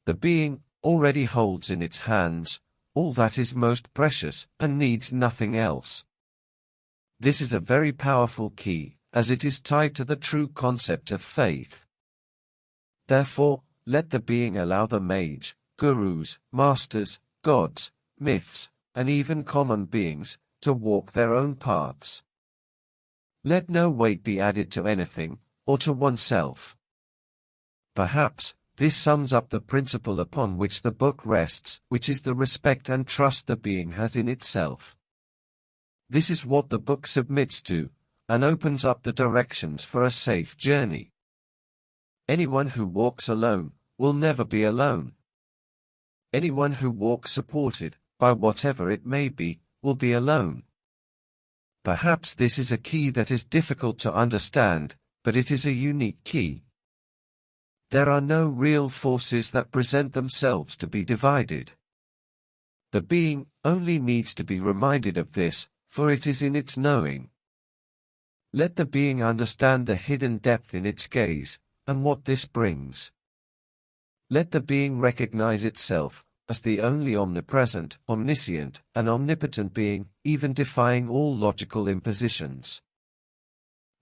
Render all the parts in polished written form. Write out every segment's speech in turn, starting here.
The being already holds in its hands all that is most precious and needs nothing else. This is a very powerful key, as it is tied to the true concept of faith. Therefore, let the being allow the mage, gurus, masters, gods, myths, and even common beings to walk their own paths. Let no weight be added to anything, or to oneself. Perhaps this sums up the principle upon which the book rests, which is the respect and trust the being has in itself. This is what the book submits to, and opens up the directions for a safe journey. Anyone who walks alone will never be alone. Anyone who walks supported, by whatever it may be, will be alone. Perhaps this is a key that is difficult to understand, but it is a unique key. There are no real forces that present themselves to be divided. The being only needs to be reminded of this, for it is in its knowing. Let the being understand the hidden depth in its gaze, and what this brings. Let the being recognize itself as the only omnipresent, omniscient, and omnipotent being, even defying all logical impositions.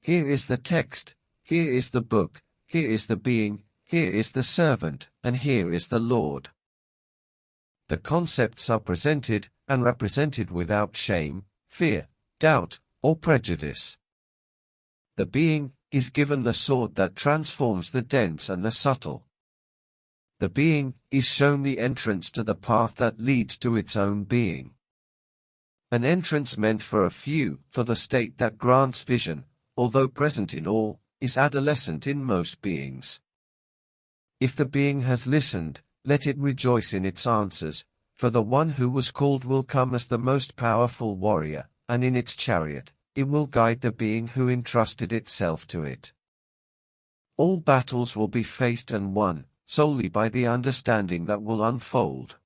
Here is the text, here is the book, here is the being, here is the servant, and here is the Lord. The concepts are presented and represented without shame, fear, doubt, or prejudice. The being is given the sword that transforms the dense and the subtle. The being is shown the entrance to the path that leads to its own being. An entrance meant for a few, for the state that grants vision, although present in all, is adolescent in most beings. If the being has listened, let it rejoice in its answers, for the one who was called will come as the most powerful warrior, and in its chariot, it will guide the being who entrusted itself to it. All battles will be faced and won, solely by the understanding that will unfold.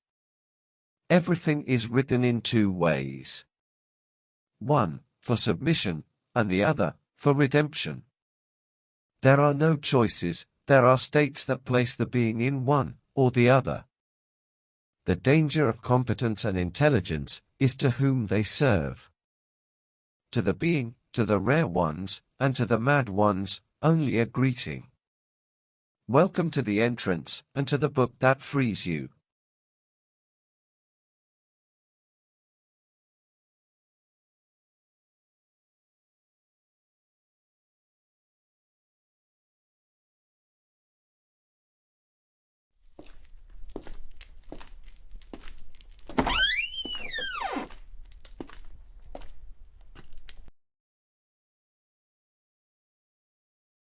Everything is written in two ways. One, for submission, and the other, for redemption. There are no choices, there are states that place the being in one, or the other. The danger of competence and intelligence is to whom they serve. To the being, to the rare ones, and to the mad ones, only a greeting. Welcome to the entrance, and to the book that frees you.